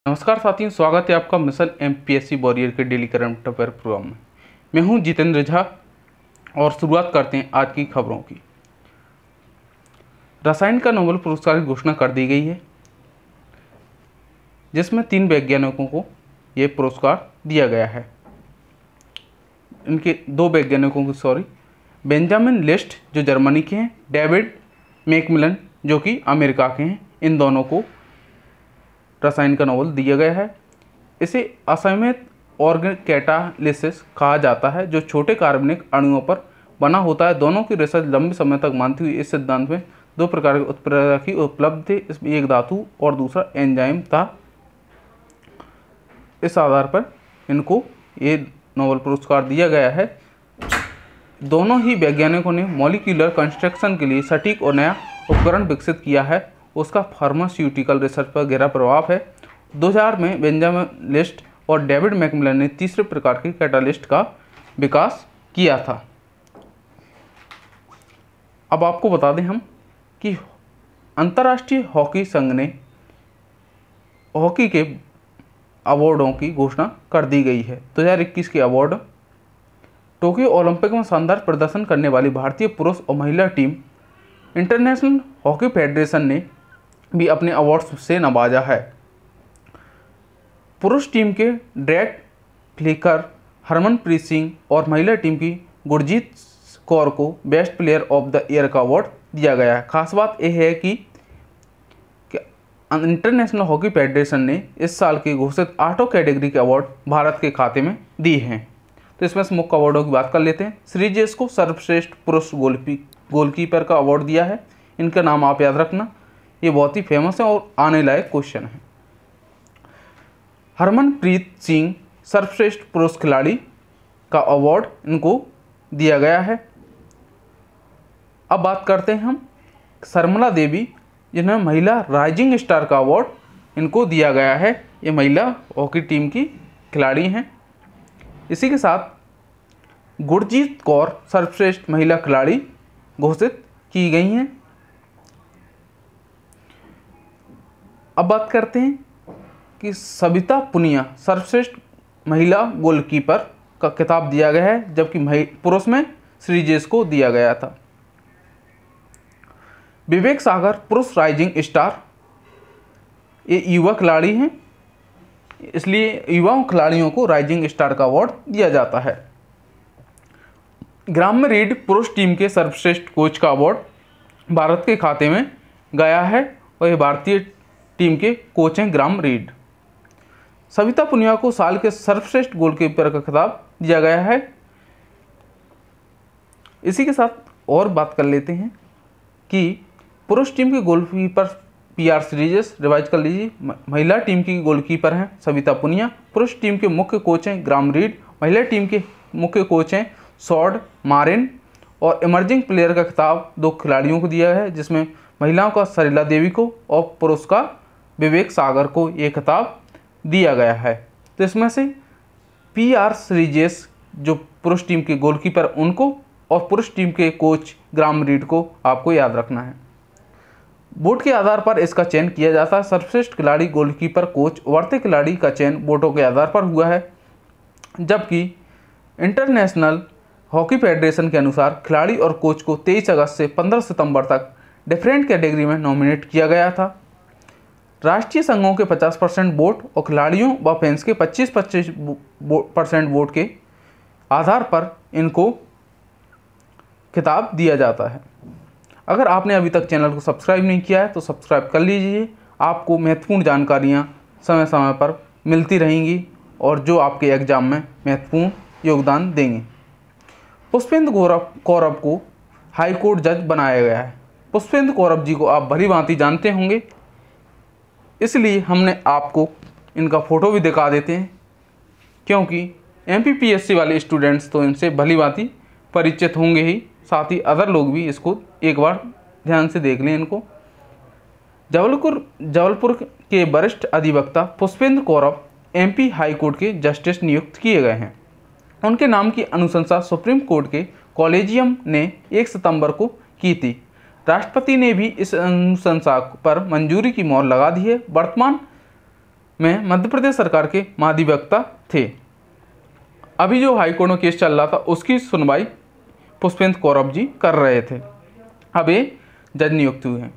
नमस्कार साथियों, स्वागत है आपका मिशन एमपीएससी वॉरियर के डेली करंट अफेयर प्रोग्राम में। मैं हूं जितेंद्र झा और शुरुआत करते हैं आज की खबरों की। रसायन का नोबेल पुरस्कार की घोषणा कर दी गई है, जिसमें 3 वैज्ञानिकों को ये पुरस्कार दिया गया है। इनके 2 वैज्ञानिकों को बेंजामिन लिस्ट जो जर्मनी के हैं, डेविड मैकमिलन जो कि अमेरिका के हैं, इन दोनों को रसायन का नोबेल दिया गया है। इसे असीमित ऑर्गेनिक कैटालिसिस कहा जाता है, जो छोटे कार्बनिक अणुओं पर बना होता है। दोनों की रिसर्च लंबे समय तक मानती हुई इस सिद्धांत में 2 प्रकार के उत्प्रेरक ही उपलब्ध थे, इसमें एक धातु और दूसरा एंजाइम था। इस आधार पर इनको ये नोबेल पुरस्कार दिया गया है। दोनों ही वैज्ञानिकों ने मॉलिक्यूलर कंस्ट्रक्शन के लिए सटीक और नया उपकरण विकसित किया है। उसका फार्मास्यूटिकल रिसर्च पर गहरा प्रभाव है। 2000 में बेंजामिन लिस्ट और डेविड मैकमिलन ने तीसरे प्रकार के कैटालिस्ट का विकास किया था। अब आपको बता दें हम कि अंतर्राष्ट्रीय हॉकी संघ ने हॉकी के अवार्डों की घोषणा कर दी गई है। 2021 के अवार्ड टोक्यो ओलंपिक में शानदार प्रदर्शन करने वाली भारतीय पुरुष और महिला टीम इंटरनेशनल हॉकी फेडरेशन ने भी अपने अवार्ड्स से नवाजा है। पुरुष टीम के ड्रैग फ्लिकर हरमनप्रीत सिंह और महिला टीम की गुरजीत कौर को best player of the year का अवार्ड दिया गया है। खास बात यह है कि इंटरनेशनल हॉकी फेडरेशन ने इस साल के घोषित 8 कैटेगरी के अवार्ड भारत के खाते में दिए हैं। तो इसमें से मुख्य अवार्डों की बात कर लेते हैं। श्रीजेश को सर्वश्रेष्ठ पुरुष गोलकीपर का अवार्ड दिया है। इनका नाम आप याद रखना, ये बहुत ही फेमस है और आने लायक क्वेश्चन है। हरमनप्रीत सिंह सर्वश्रेष्ठ पुरुष खिलाड़ी का अवार्ड इनको दिया गया है। अब बात करते हैं हम शर्मिला देवी, जिन्हें महिला राइजिंग स्टार का अवार्ड इनको दिया गया है। ये महिला हॉकी टीम की खिलाड़ी हैं। इसी के साथ गुरजीत कौर सर्वश्रेष्ठ महिला खिलाड़ी घोषित की गई हैं। अब बात करते हैं कि सविता पुनिया सर्वश्रेष्ठ महिला गोलकीपर का खिताब दिया गया है, जबकि पुरुष में श्रीजेश को दिया गया था। विवेक सागर पुरुष राइजिंग स्टार, ये युवा खिलाड़ी हैं, इसलिए युवा खिलाड़ियों को राइजिंग स्टार का अवार्ड दिया जाता है। ग्राम्य रीड पुरुष टीम के सर्वश्रेष्ठ कोच का अवार्ड भारत के खाते में गया है और ये भारतीय टीम के कोच हैं ग्राम रीड। सविता पुनिया को साल के सर्वश्रेष्ठ गोलकीपर का खिताब दिया गया है। इसी के साथ और बात कर लेते हैं कि पुरुष टीम के गोलकीपर पीआर श्रीजेश, रिवाइज कर लीजिए। महिला टीम की गोलकीपर हैं सविता पुनिया। पुरुष टीम के मुख्य कोच हैं ग्राम रीड। महिला टीम के मुख्य कोच हैं सॉर्ड मारिन। और इमर्जिंग प्लेयर का खिताब 2 खिलाड़ियों को दिया है, जिसमें महिलाओं का सरिला देवी को और पुरुष का विवेक सागर को ये खिताब दिया गया है। तो इसमें से पीआर श्रीजेश जो पुरुष टीम के गोलकीपर उनको और पुरुष टीम के कोच ग्राम रीड को आपको याद रखना है। वोट के आधार पर इसका चयन किया जाता है। सर्वश्रेष्ठ खिलाड़ी, गोलकीपर, कोच, उभरते खिलाड़ी का चयन वोटों के आधार पर हुआ है, जबकि इंटरनेशनल हॉकी फेडरेशन के अनुसार खिलाड़ी और कोच को 23 अगस्त से 15 सितंबर तक डिफरेंट कैटेगरी में नॉमिनेट किया गया था। राष्ट्रीय संघों के 50% वोट और खिलाड़ियों व फैंस के 25% वोट के आधार पर इनको खिताब दिया जाता है। अगर आपने अभी तक चैनल को सब्सक्राइब नहीं किया है तो सब्सक्राइब कर लीजिए। आपको महत्वपूर्ण जानकारियाँ समय समय पर मिलती रहेंगी और जो आपके एग्जाम में महत्वपूर्ण योगदान देंगे। पुष्पेंद्र कौरव को हाईकोर्ट जज बनाया गया है। पुष्पेंद्र कौरव जी को आप भली भांति जानते होंगे, इसलिए हमने आपको इनका फ़ोटो भी दिखा देते हैं, क्योंकि एमपीपीएससी वाले स्टूडेंट्स तो इनसे भली भांति परिचित होंगे ही, साथ ही अदर लोग भी इसको एक बार ध्यान से देख लें। इनको जबलपुर के वरिष्ठ अधिवक्ता Pushpendra Kaurav MP high court के जस्टिस नियुक्त किए गए हैं। उनके नाम की अनुशंसा सुप्रीम कोर्ट के कॉलेजियम ने 1 सितंबर को की थी। राष्ट्रपति ने भी इस अनुशंसा पर मंजूरी की मोहर लगा दी है। वर्तमान में मध्य प्रदेश सरकार के महाधिवक्ता थे। अभी जो हाईकोर्ट में केस चल रहा था उसकी सुनवाई पुष्पेंद्र कौरव जी कर रहे थे। अब ये जज नियुक्त हुए हैं।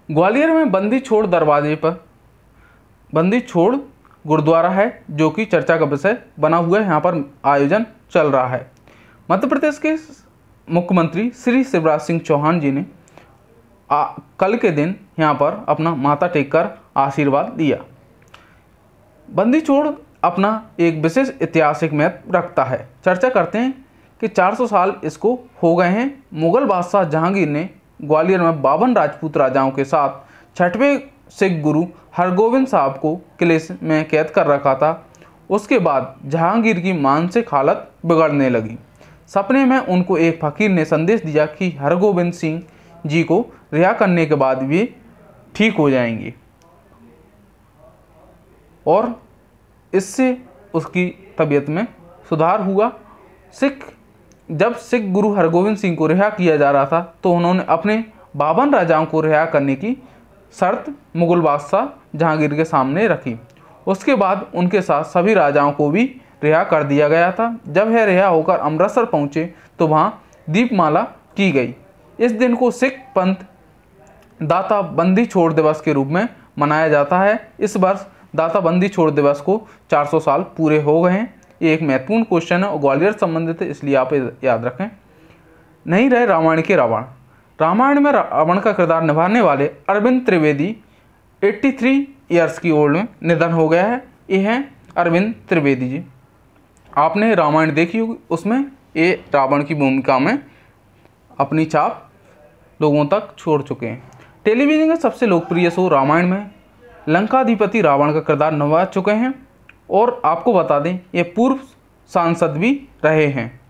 ग्वालियर में बंदी छोड़ दरवाजे पर बंदी छोड़ गुरुद्वारा है जो कि चर्चा का विषय बना हुआ है। यहाँ पर आयोजन चल रहा है। मध्य प्रदेश के मुख्यमंत्री श्री शिवराज सिंह चौहान जी ने कल के दिन यहाँ पर अपना माथा टेककर आशीर्वाद लिया। बंदी छोड़ अपना एक विशेष ऐतिहासिक महत्व रखता है। चर्चा करते हैं कि 400 साल इसको हो गए हैं। मुगल बादशाह जहांगीर ने ग्वालियर में 52 राजपूत राजाओं के साथ 6वें सिख गुरु हरगोविंद साहब को किले में कैद कर रखा था। उसके बाद जहांगीर की मानसिक हालत बिगड़ने लगी। सपने में उनको एक फकीर ने संदेश दिया कि हरगोविंद सिंह जी को रिहा करने के बाद वे ठीक हो जाएंगे और इससे उसकी तबीयत में सुधार हुआ। जब सिख गुरु हरगोविंद सिंह को रिहा किया जा रहा था तो उन्होंने अपने 52 राजाओं को रिहा करने की शर्त मुगल बादशाह जहांगीर के सामने रखी। उसके बाद उनके साथ सभी राजाओं को भी रिहा कर दिया गया था। जब यह रिहा होकर अमृतसर पहुंचे तो वहां दीपमाला की गई। इस दिन को सिख पंथ दाता बंदी छोड़ दिवस के रूप में मनाया जाता है। इस वर्ष दाता बंदी छोड़ दिवस को 400 साल पूरे हो गए हैं। ये एक महत्वपूर्ण क्वेश्चन है और ग्वालियर संबंधित है, इसलिए आप याद रखें। नहीं रहे रामायण के रावण। रामायण में रावण का किरदार निभाने वाले अरविंद त्रिवेदी 83 ईयर्स की ओल्ड में निधन हो गया है। ये हैं अरविंद त्रिवेदी जी। आपने रामायण देखी होगी, उसमें ये रावण की भूमिका में अपनी छाप लोगों तक छोड़ चुके हैं। टेलीविज़न का सबसे लोकप्रिय शो रामायण में लंकाधिपति रावण का किरदार निभा चुके हैं और आपको बता दें ये पूर्व सांसद भी रहे हैं।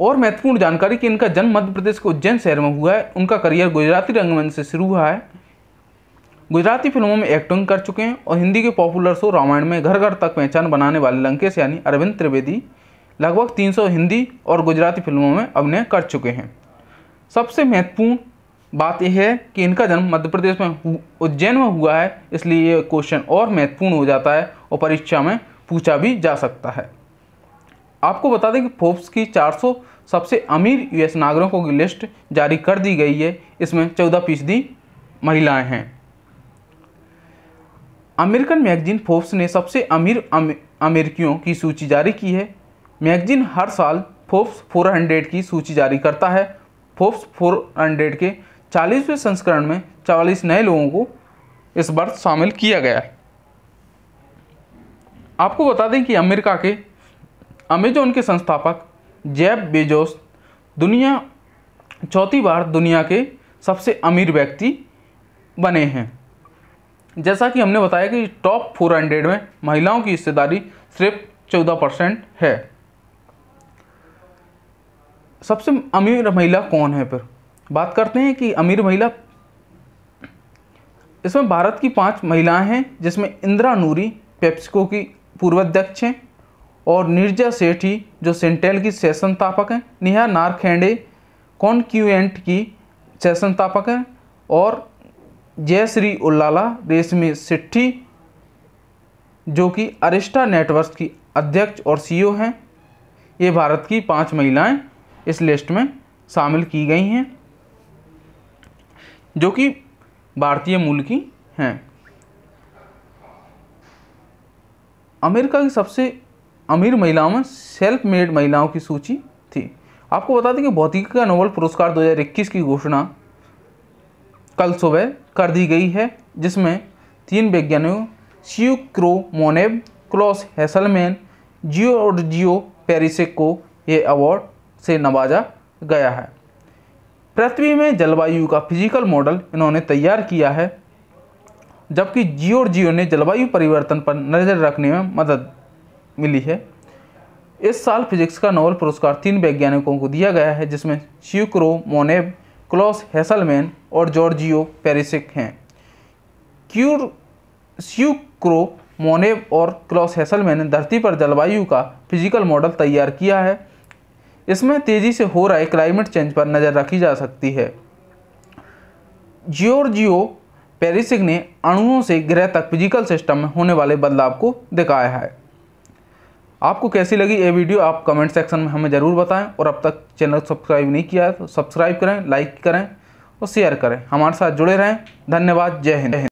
और महत्वपूर्ण जानकारी कि इनका जन्म मध्य प्रदेश के उज्जैन शहर में हुआ है। उनका करियर गुजराती रंगमंच से शुरू हुआ है। गुजराती फिल्मों में एक्टिंग कर चुके हैं और हिंदी के पॉपुलर शो रामायण में घर घर तक पहचान बनाने वाले लंकेश यानी अरविंद त्रिवेदी लगभग 300 हिंदी और गुजराती फिल्मों में अभिनय कर चुके हैं। सबसे महत्वपूर्ण बात यह है कि इनका जन्म मध्य प्रदेश में उज्जैन में हुआ है, इसलिए ये क्वेश्चन और महत्वपूर्ण हो जाता है और परीक्षा में पूछा भी जा सकता है। आपको बता दें कि फोर्ब्स की 400 सबसे अमीर यूएस नागरिकों की लिस्ट जारी कर दी गई है। इसमें 14% महिलाएं हैं। अमेरिकन मैगजीन फोर्ब्स ने सबसे अमीर अमेरिकियों की सूची जारी की है। मैगजीन हर साल फोर्ब्स 400 की सूची जारी करता है। फोर्ब्स 400 के 40वें संस्करण में 44 नए लोगों को इस वर्ष शामिल किया गया है। आपको बता दें कि अमेरिका के अमेजॉन के संस्थापक जेफ बेजोस चौथी बार दुनिया के सबसे अमीर व्यक्ति बने हैं। जैसा कि हमने बताया कि टॉप 400 में महिलाओं की हिस्सेदारी सिर्फ 14% है। सबसे अमीर महिला कौन है? फिर बात करते हैं कि अमीर महिला, इसमें भारत की 5 महिलाएं हैं, जिसमें इंदिरा नूरी पेप्सिको की पूर्व अध्यक्ष हैं और नीरजा सेठी जो सिंटेल की सह संस्थापक हैं, नेहा नारखेड़े कॉन्क्यूएंट की सह संस्थापक हैं और जयश्री उल्लाला रेशमी सिट्ठी जो कि अरिस्टा नेटवर्क्स की अध्यक्ष और सीईओ हैं। ये भारत की 5 महिलाएं इस लिस्ट में शामिल की गई हैं जो कि भारतीय मूल की हैं। अमेरिका की सबसे अमीर महिलाओं में सेल्फ मेड महिलाओं की सूची थी। आपको बता दें कि भौतिकी का नोबेल पुरस्कार 2021 की घोषणा कल सुबह कर दी गई है, जिसमें 3 वैज्ञानिकों Syukuro Manabe, Klaus Hasselmann, Giorgio Parisi को ये अवार्ड से नवाजा गया है। पृथ्वी में जलवायु का फिजिकल मॉडल इन्होंने तैयार किया है, जबकि जियोर्जियो ने जलवायु परिवर्तन पर नज़र रखने में मदद मिली है। इस साल फिजिक्स का नोबेल पुरस्कार 3 वैज्ञानिकों को दिया गया है, जिसमें शियू क्रो मोनेब, क्लॉस हेसलमैन और जॉर्जियो पेरिसिक हैं। शियू क्रो मोनेब और क्लॉस हेसलमैन ने धरती पर जलवायु का फिजिकल मॉडल तैयार किया है। इसमें तेज़ी से हो रहे क्लाइमेट चेंज पर नज़र रखी जा सकती है। जॉर्जियो पेरिसिक ने अणुओं से ग्रह तक फिजिकल सिस्टम में होने वाले बदलाव को दिखाया है। आपको कैसी लगी ये वीडियो आप कमेंट सेक्शन में हमें ज़रूर बताएं, और अब तक चैनल सब्सक्राइब नहीं किया है तो सब्सक्राइब करें, लाइक करें और शेयर करें। हमारे साथ जुड़े रहें। धन्यवाद। जय हिंद।